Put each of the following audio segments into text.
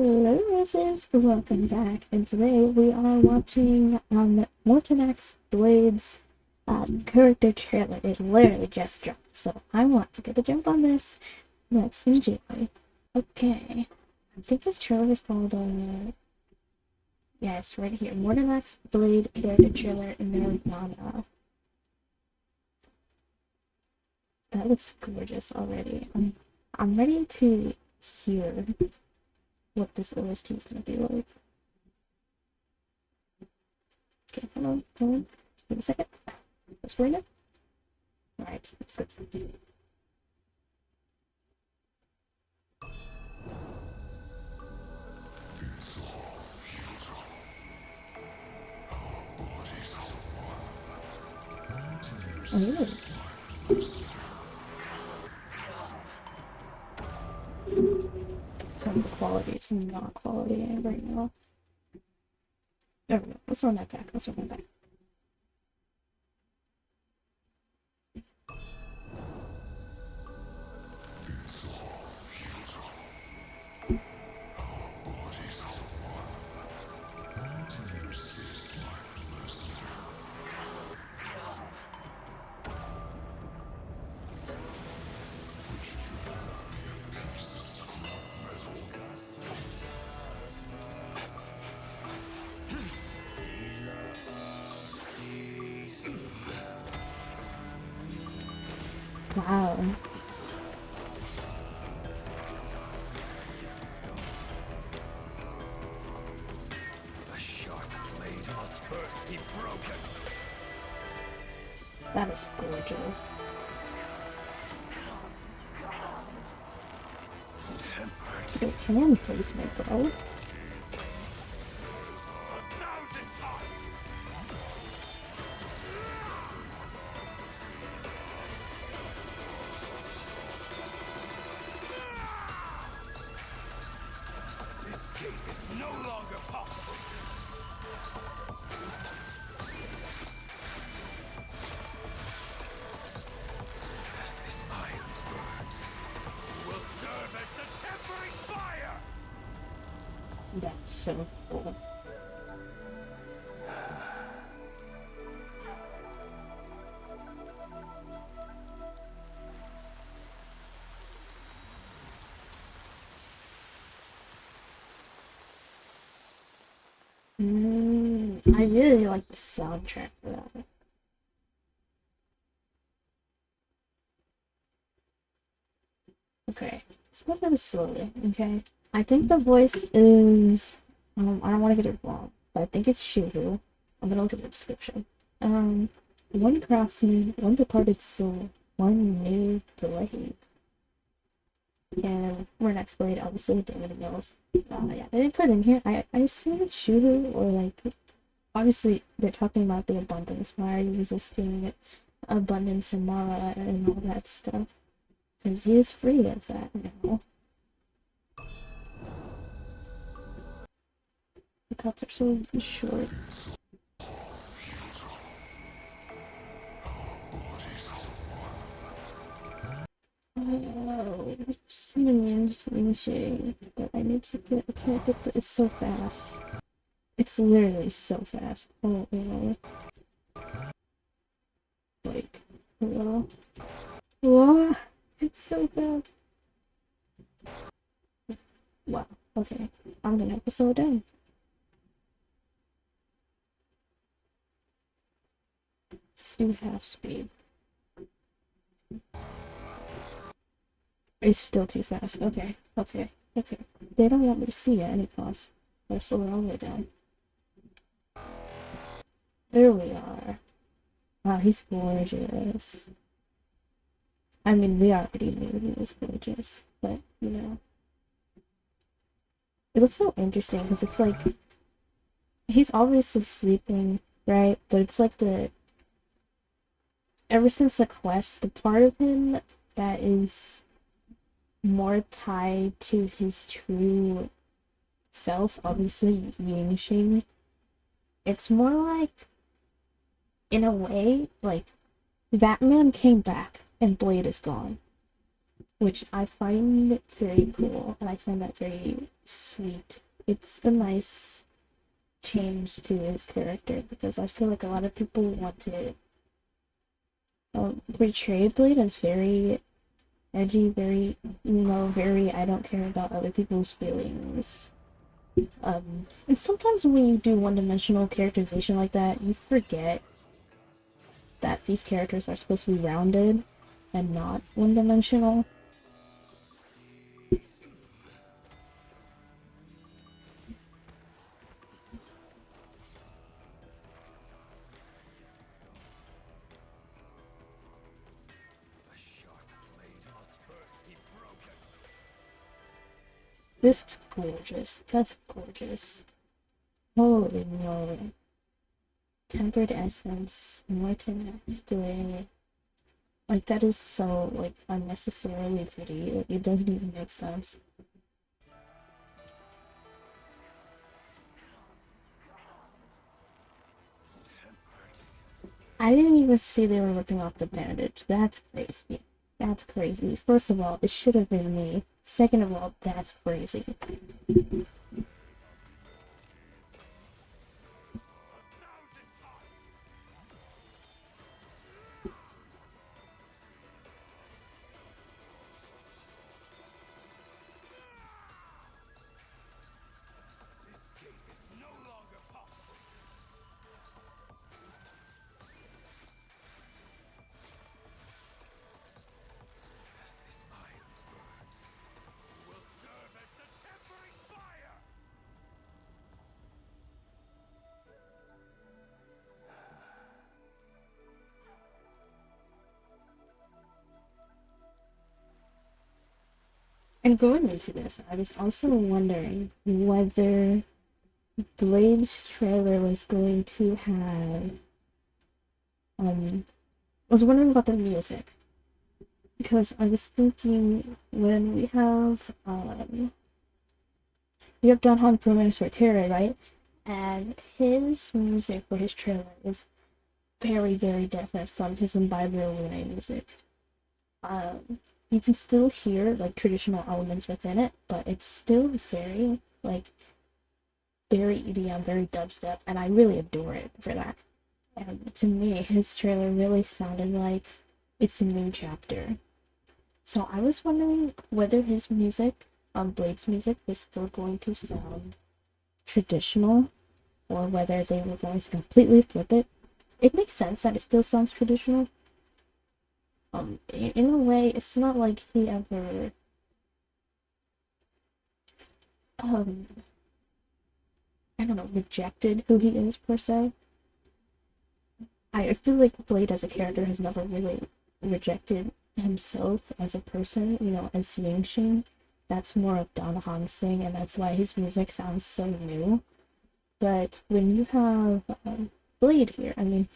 Hello, Roses! Welcome back, and today we are watching Mortenax Blade's character trailer. It literally just dropped, so I want to get a jump on this. Let's enjoy. Okay, I think this trailer is called, yes, right here. Mortenax Blade character trailer in Nirvana. That looks gorgeous already. I'm ready to hear what this OST is gonna be like. Okay, hold on. Give me a second. Let's bring it. Alright, let's go. Oh, the quality is not quality right now. There we go. Let's run that back. Let's run that back. Wow. The sharp blade must first be broken. That is gorgeous. Good hand placement, bro. Escape is no longer possible. As this iron burns, it will serve as the tempering fire. That's so cool. I really like the soundtrack for that. Okay, let's go for this slowly, okay? I think the voice is, I don't want to get it wrong, but I think it's shuhu. I'm gonna look at the description. One craftsman, one departed soul, one new delayed. And Mortenax Blade, obviously, David Mills. Yeah, they didn't put it in here. I assume it's shuhu, or like, obviously, they're talking about the abundance. Why are you resisting abundance and Mara and all that stuff? Because he is free of that now. The cuts are so short. Oh, summon shade, but I need to get. I can't get the. It's so fast. It's literally so fast. Oh, like a little. Whoa, it's so fast. Wow. Okay, I'm gonna have to slow down. Let's do half speed. It's still too fast. Okay. They don't want me to see at any cost. Let's slow it all the way down. There we are. Wow, he's gorgeous. I mean, we already knew he was gorgeous, but, you know. It looks so interesting, because it's like, he's obviously sleeping, right? But it's like ever since the quest, the part of him that is more tied to his true self, obviously Yingxing, it's more like, in a way, like, Batman came back and Blade is gone. which I find very cool and I find that very sweet. It's a nice change to his character because I feel like a lot of people want to portray Blade as very edgy, very very I don't care about other people's feelings. And sometimes when you do one-dimensional characterization like that, you forget that these characters are supposed to be rounded and not one-dimensional. This is gorgeous. That's gorgeous. Holy moly. Tempered essence, Mortenax blade. Like, that is so, like, unnecessarily pretty. Like, it doesn't even make sense. I didn't even see they were ripping off the bandage. That's crazy. That's crazy. First of all, it should have been me. Second of all, that's crazy. And going into this, I was also wondering whether Blade's trailer was going to have I was wondering about the music. Because I was thinking when we have Don Han Performance for Terror, right? And his music for his trailer is very, very different from his Imbiber Lune music. You can still hear like traditional elements within it, but it's still very very EDM, very dubstep, and I really adore it for that. And to me, his trailer really sounded like it's a new chapter. So I was wondering whether his music, Blade's music, was still going to sound traditional, or whether they were going to completely flip it. It makes sense that it still sounds traditional. In a way, it's not like he ever I don't know, rejected who he is per se. I feel like Blade as a character has never really rejected himself as a person, as Yingxing. That's more of Don Han's thing, and that's why his music sounds so new. But when you have Blade here, I mean,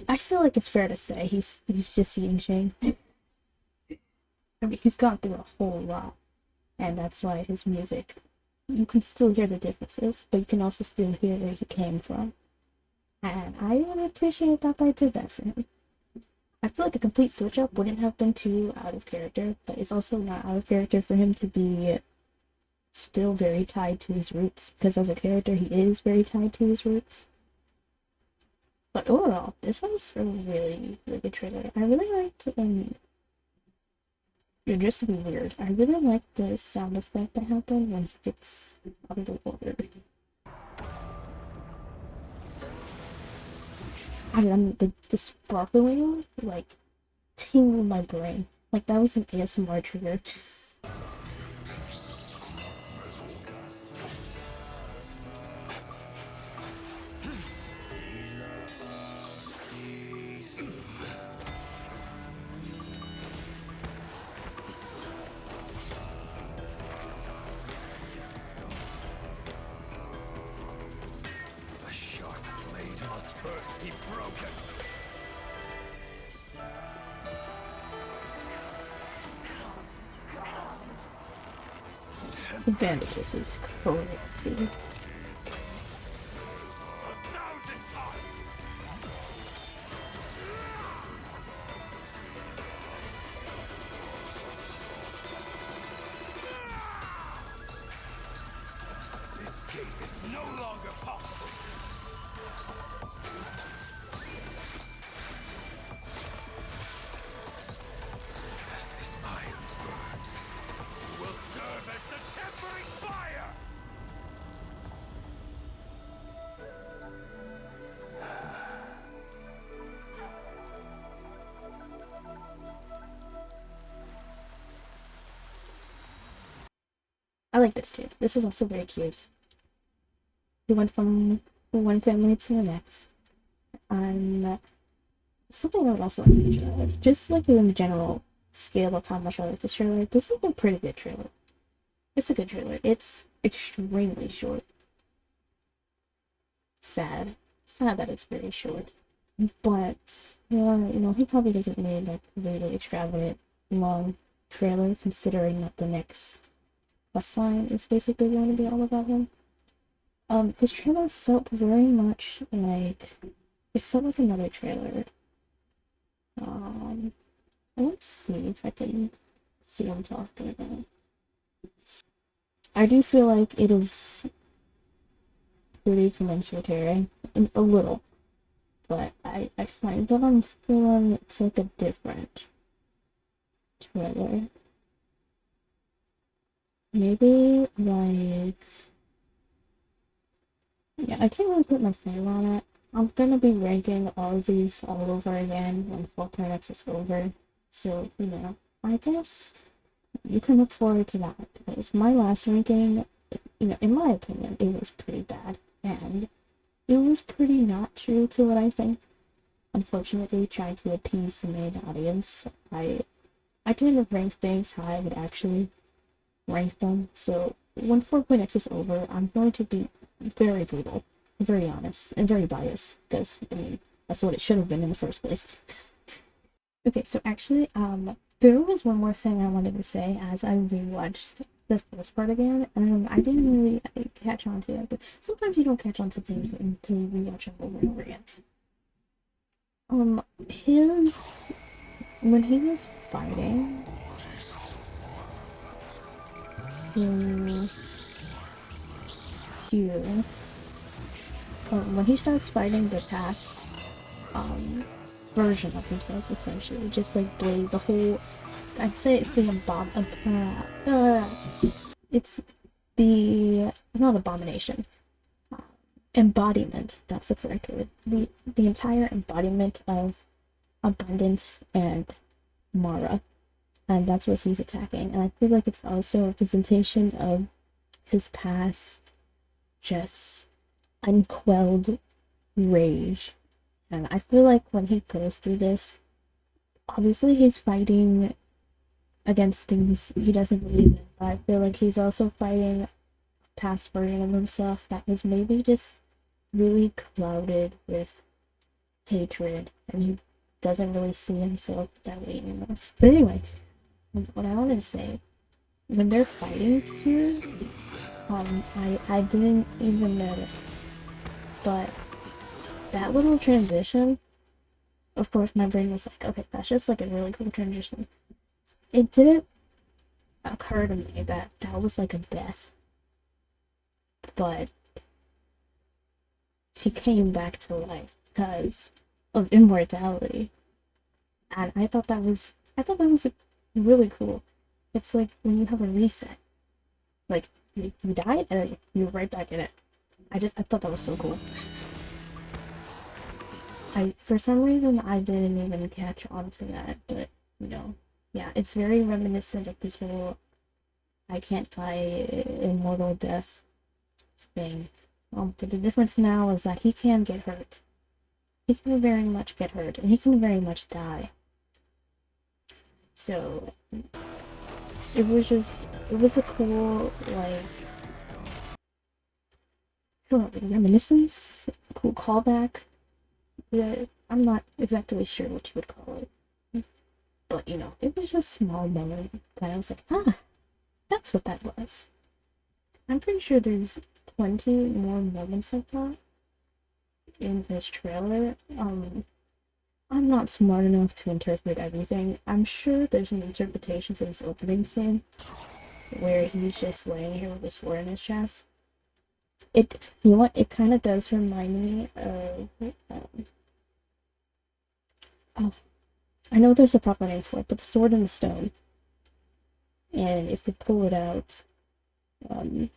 I feel like it's fair to say he's just Yingxing. I mean, he's gone through a whole lot, and that's why his music, you can still hear the differences, but you can also still hear where he came from. And I really appreciate that they did that for him. I feel like a complete switch up wouldn't have been too out of character, but it's also not out of character for him to be still very tied to his roots, because as a character, he is very tied to his roots. But overall, this was a really, really good trailer. I really liked, just to be weird, I really liked the sound effect that happened when he gets out of the water. And then the sparkling, like, tingled my brain. Like, that was an ASMR trigger. The sharp blade must first be broken. The bandages is crazy. escape is no longer possible. As this iron burns, will serve as the tempering fire! I like this too. This is also very cute. He went from one family to the next. And something I would also like to mention, just like in the general scale of how much I like this trailer, this is a pretty good trailer. It's a good trailer. It's extremely short. Sad. Sad that it's very short. But, he probably doesn't need like a really extravagant long trailer considering that the next quest line is basically going to be all about him. His trailer felt very much like it felt like another trailer. Let's see if I can see what I'm talking about. I do feel like it is pretty commensurate, a little, but I find that I'm feeling it's like a different trailer. Maybe like, yeah, I can't really put my finger on it. I'm gonna be ranking all of these all over again when Mortenax is over. So, I guess you can look forward to that because my last ranking, in my opinion, it was pretty bad and it was pretty not true to what I think. Unfortunately, trying to appease the main audience, I didn't rank things how I would actually rank them. So when 4.x is over, I'm going to be very brutal, very honest, and very biased because that's what it should have been in the first place. Okay, so actually, there was one more thing I wanted to say as I rewatched the first part again, and I didn't really catch on to it, but sometimes you don't catch on to things until you rewatch them over and over again. His when he was fighting, so here, when he starts fighting the past, version of himself, essentially, just like Blade, the whole, I'd say it's the it's the, not abomination, embodiment, that's the correct word, the entire embodiment of abundance and Mara, and that's what he's attacking, and I feel like it's also a representation of his past just unquelled rage. And I feel like when he goes through this, obviously he's fighting against things he doesn't believe in, but I feel like he's also fighting a past version of himself that was maybe just really clouded with hatred, and he doesn't really see himself that way anymore. But anyway, what I wanted to say, when they're fighting here, I didn't even notice, but that little transition, of course, my brain was like, okay, that's just like a really cool transition. It didn't occur to me that that was like a death, but he came back to life because of immortality, and I thought that was really cool. It's like when you have a reset, like you died and you're right back in it. I thought that was so cool. For some reason I didn't even catch on to that, but yeah, it's very reminiscent of his whole I can't die immortal death thing. But the difference now is that he can get hurt. He can very much get hurt, and he can very much die. So it was a cool, like, I don't know, like reminiscence, cool callback. Yeah, I'm not exactly sure what you would call it, but it was just a small moment that I was like, that's what that was. I'm pretty sure there's plenty more moments like that in this trailer. I'm not smart enough to interpret everything. I'm sure there's an interpretation to this opening scene where he's just laying here with a sword in his chest. You know what? It kind of does remind me of. Oh, I know there's a proper name for it, but the Sword in the Stone. And if you pull it out, um,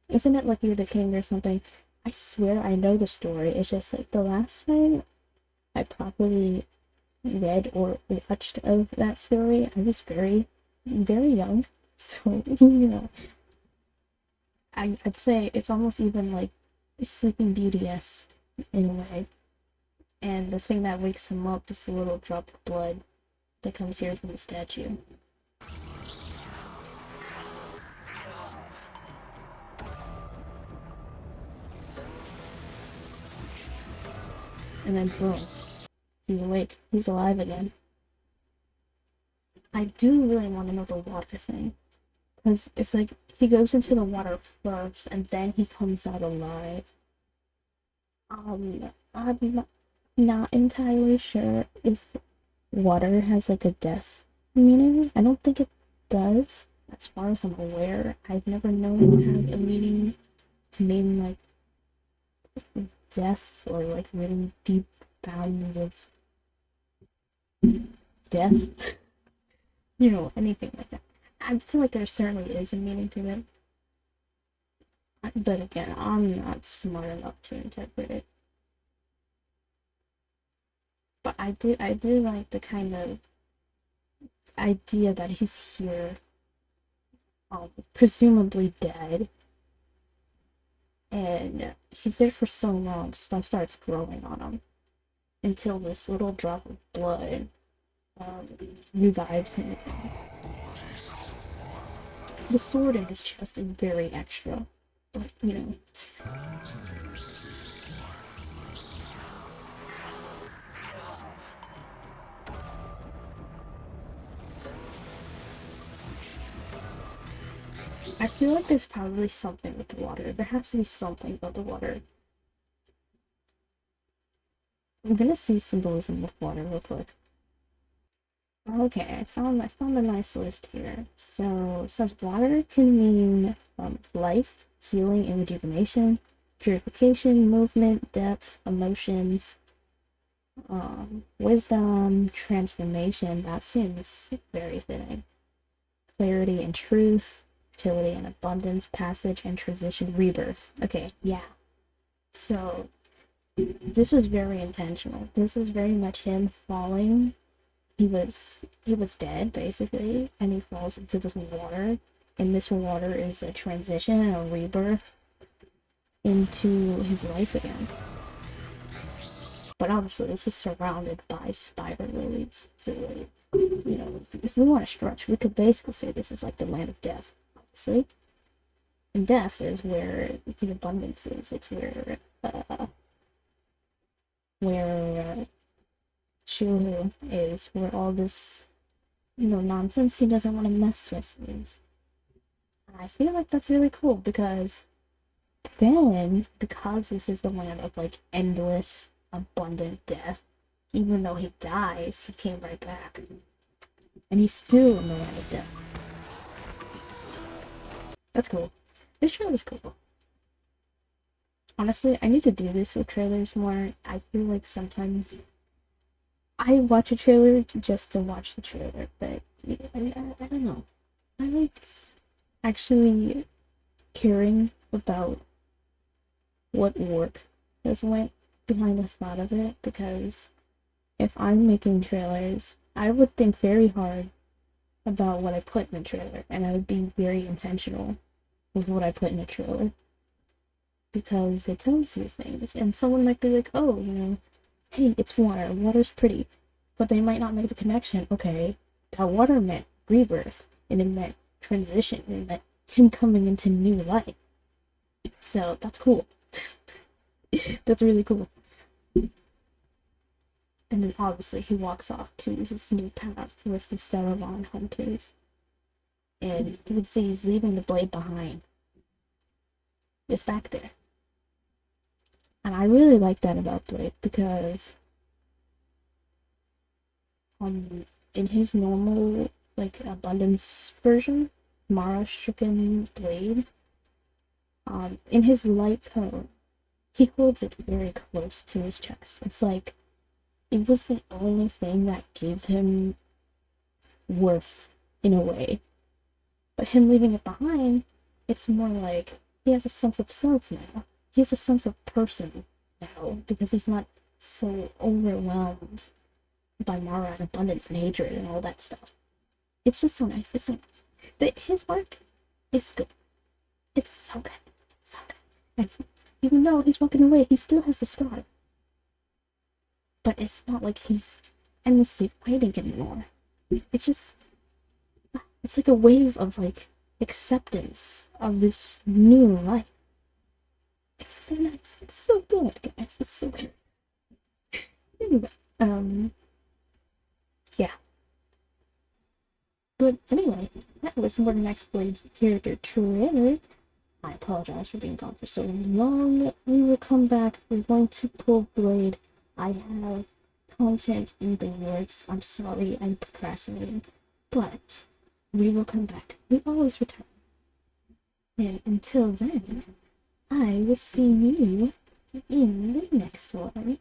isn't it like you're the king or something? I swear I know the story. It's just like the last time I properly read or watched of that story, I was very, very young. So, you know, I'd say it's almost even like Sleeping Beauty-esque in a way. And the thing that wakes him up is the little drop of blood that comes here from the statue. And then boom, he's awake. He's alive again. I do really want to know the water thing. Because it's like he goes into the water first and then he comes out alive. I'm not entirely sure if water has like a death meaning. I don't think it does, as far as I'm aware. I've never known it to have a meaning to mean like death or like really deep bounds of death. You know, anything like that. I feel like there certainly is a meaning to it. But again, I'm not smart enough to interpret it. But I do like the kind of idea that he's here, presumably dead, and he's there for so long, stuff starts growing on him until this little drop of blood um, revives him again. The sword in his chest is very extra, but you know. I feel like there's probably something with the water. There has to be something about the water. I'm gonna see symbolism with water real quick. Okay, I found a nice list here. So it says water can mean life, healing and rejuvenation, purification, movement, depth, emotions, wisdom, transformation. That seems very fitting. Clarity and truth, fertility and abundance, passage and transition, rebirth. Okay, yeah. So this was very intentional. This is very much him falling. He was dead basically, and he falls into this water, and this water is a transition, a rebirth into his life again. But obviously, this is surrounded by spider lilies. So, like, you know, if we want to stretch, we could basically say this is like the land of death, obviously. And death is where the abundance is. It's where shuhu is, where all this nonsense he doesn't want to mess with is. And I feel like that's really cool because then, because this is the land of like endless, abundant death, even though he dies, he came right back. And he's still in the land of death. That's cool. This trailer is cool. Honestly, I need to do this with trailers more. I feel like sometimes I watch a trailer just to watch the trailer, but I don't know. I like actually caring about what work has went behind the thought of it, because if I'm making trailers, I would think very hard about what I put in a trailer, and I would be very intentional with what I put in a trailer because it tells you things. And someone might be like, oh, hey, it's water. Water's pretty. But they might not make the connection. Okay, that water meant rebirth, and it meant transition, and it meant him coming into new life. So that's cool. That's really cool. And then obviously he walks off to his new path with the Stellavon hunters. And you can see he's leaving the blade behind. It's back there. And I really like that about Blade because in his normal like abundance version, Mara stricken Blade, in his light cone, he holds it very close to his chest. It's like it was the only thing that gave him worth in a way. But him leaving it behind, it's more like he has a sense of self now. He has a sense of person now because he's not so overwhelmed by Mara and abundance and hatred and all that stuff. It's just so nice. It's so nice. His work is good. It's so good. It's so good. And even though he's walking away, he still has the scar. But it's not like he's endlessly fighting anymore. It's just, it's like a wave of like acceptance of this new life. It's so nice. It's so good, guys. It's so good. Anyway, yeah. But anyway, that was Mortenax Blade's character trailer. I apologize for being gone for so long. We will come back. We're going to pull Blade. I have content in the works. I'm sorry, I'm procrastinating. But we will come back. We always return. And until then, I will see you in the next one.